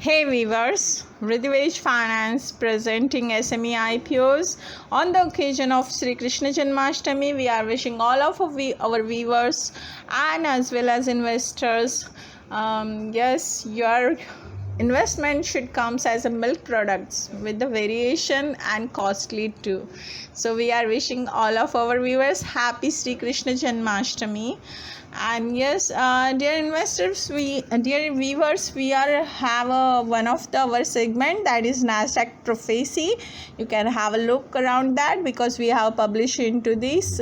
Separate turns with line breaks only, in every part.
Hey viewers, Ridhivej Finance presenting SME IPOs on the occasion of Sri Krishna Janmashtami. We are wishing all of our viewers and as well as investors, yes, your investment should come as a milk products with the variation and costly too. So we are wishing all of our viewers happy Sri Krishna Janmashtami. And yes, dear investors, dear viewers, we are have one of our segment, that is Nasdaq Prophecy. You can have a look around that because we have published into this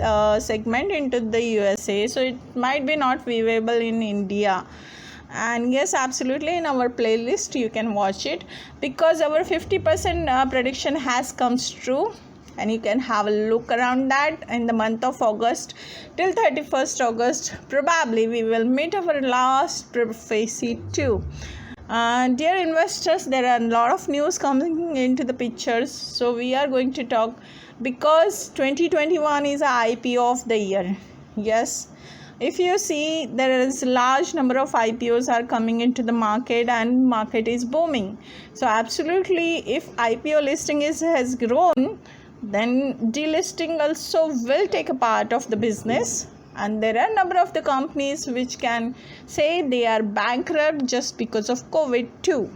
segment into the USA, so it might be not viewable in India. And yes, absolutely, in our playlist you can watch it because our 50% prediction has comes true, and you can have a look around that in the month of August till 31st August. Probably we will meet our last prophecy too. Dear investors, there are a lot of news coming into the pictures, so we are going to talk because 2021 is a IPO of the year. Yes, if you see, there is a large number of IPOs are coming into the market and market is booming. So absolutely, if IPO listing has grown, then delisting also will take a part of the business, and there are a number of the companies which can say they are bankrupt just because of COVID too,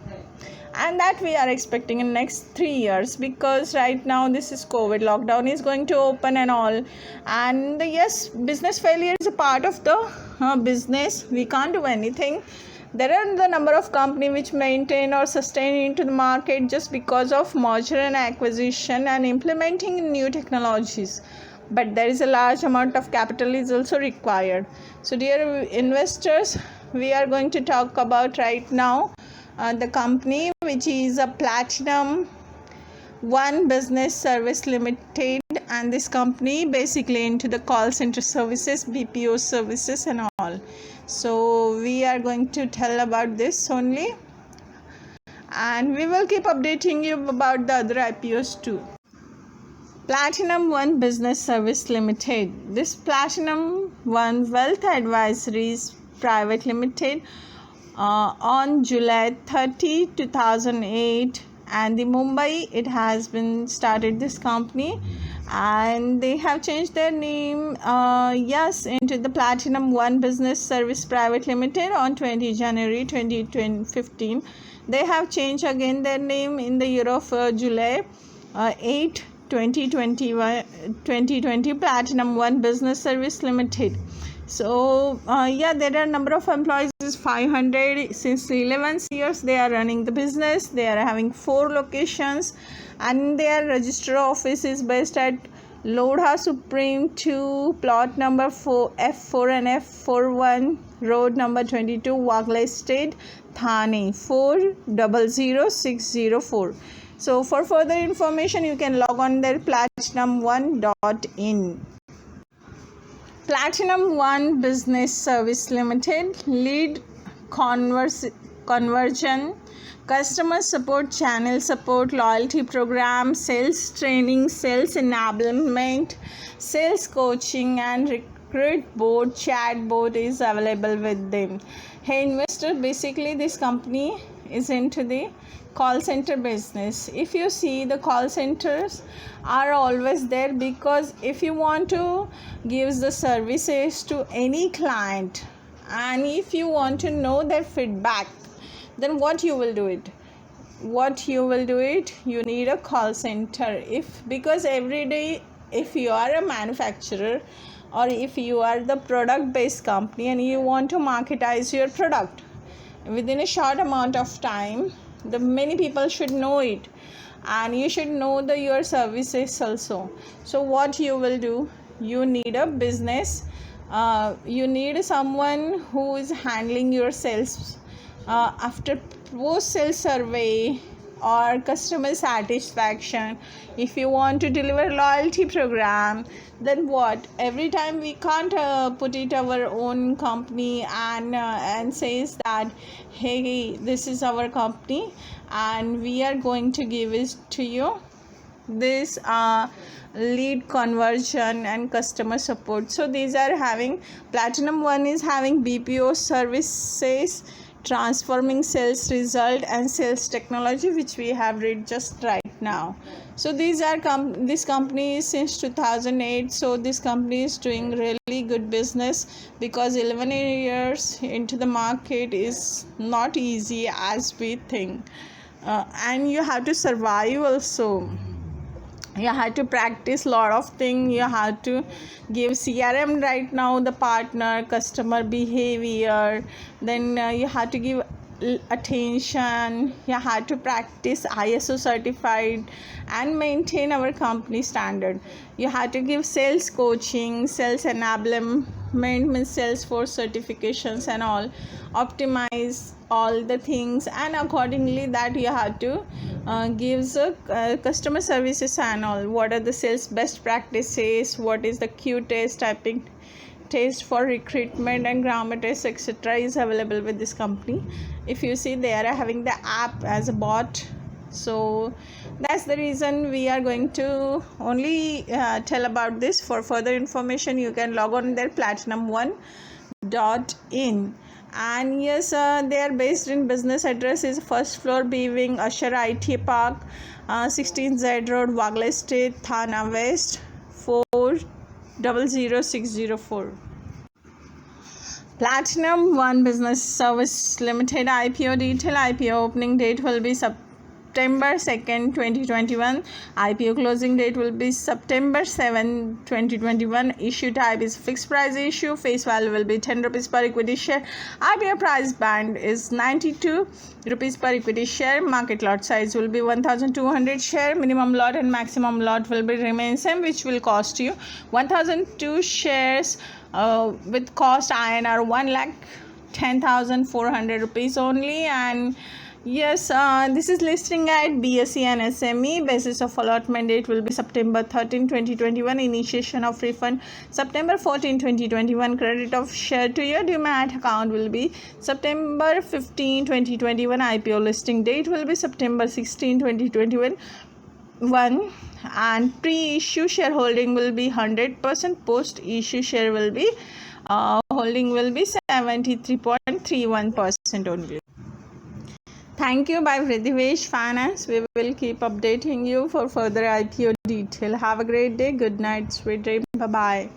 and that we are expecting in next 3 years because right now this is COVID, lockdown is going to open and all, and yes, business failure is a part of the business. We can't do anything. There are the number of companies which maintain or sustain into the market just because of merger and acquisition and implementing new technologies. But there is a large amount of capital is also required. So dear investors, we are going to talk about right now the company which is a Platinum One Business Service Limited, and this company basically into the call center services, BPO services and all. So we are going to tell about this only, and we will keep updating you about the other IPOs too. Platinum One Business Service Limited. This Platinum One Wealth Advisories Private Limited on July 30, 2008, and the Mumbai it has been started this company, and they have changed their name into the Platinum One Business Service Private Limited on 20 January 2015. They have changed again their name in the year of July 8 2020 Platinum One Business Service Limited. So there are a number of employees, 500. Since 11 years they are running the business. They are having 4 locations, and their registered office is based at Lodha Supreme 2, plot number 4 F4 and F41, road number 22, Waghla State, Thane 400604. So for further information you can log on their platinum1.in. Platinum One Business Service Limited lead conversion, customer support, channel support, loyalty program, sales training, sales enablement, sales coaching and recruit board, chat board is available with them. Hey investor, basically this company is into the call center business. If you see, the call centers are always there because if you want to give the services to any client and if you want to know their feedback, then what you will do it, you need a call center. Because every day, if you are a manufacturer or if you are the product based company and you want to marketize your product within a short amount of time, the many people should know it, and you should know your services also. So what you will do, you need a business, you need someone who is handling your sales after post sales survey or customer satisfaction. If you want to deliver loyalty program, then what, every time we can't put it our own company and says that hey, this is our company and we are going to give it to you, this lead conversion and customer support. So these are having, Platinum One is having BPO services transforming sales result and sales technology, which we have read just right now. So these are this company is since 2008. So this company is doing really good business, because 11 years into the market is not easy as we think, and you have to survive also. You have to practice lot of things. You have to give CRM right now, the partner customer behavior. Then you have to give attention. You have to practice ISO certified and maintain our company standard. You have to give sales coaching, sales enablement, Salesforce certifications and all, optimize all the things, and accordingly that you have to gives customer services and all. What are the sales best practices, what is the Q test, typing test for recruitment, and grammar test, etc. is available with this company. If you see, they are having the app as a bot. So that's the reason we are going to only tell about this. For further information, you can log on their platinum1.in. And yes, they are based in business address is first floor, B Wing, Usher IT Park, 16 Z Road, Wagle State, Thana West, 400604. Platinum One Business Service Limited IPO detail. IPO opening date will be September 2nd, 2021. IPO closing date will be September 7, 2021. Issue type is fixed price issue. Face value will be 10 rupees per equity share. IPO price band is 92 rupees per equity share. Market lot size will be 1200 share. Minimum lot and maximum lot will be remain same, which will cost you 1002 shares with cost INR 1,10,400 rupees only. And yes, this is listing at BSE and SME. Basis of allotment date will be September 13, 2021. Initiation of refund September 14, 2021. Credit of share to your Demat account will be September 15, 2021. IPO listing date will be September 16, 2021. And pre-issue shareholding will be 100%. Post-issue share will be holding will be 73.31% only. Thank you. By Vriddhivesh Finance. We will keep updating you for further IPO detail. Have a great day. Good night. Sweet dream. Bye bye.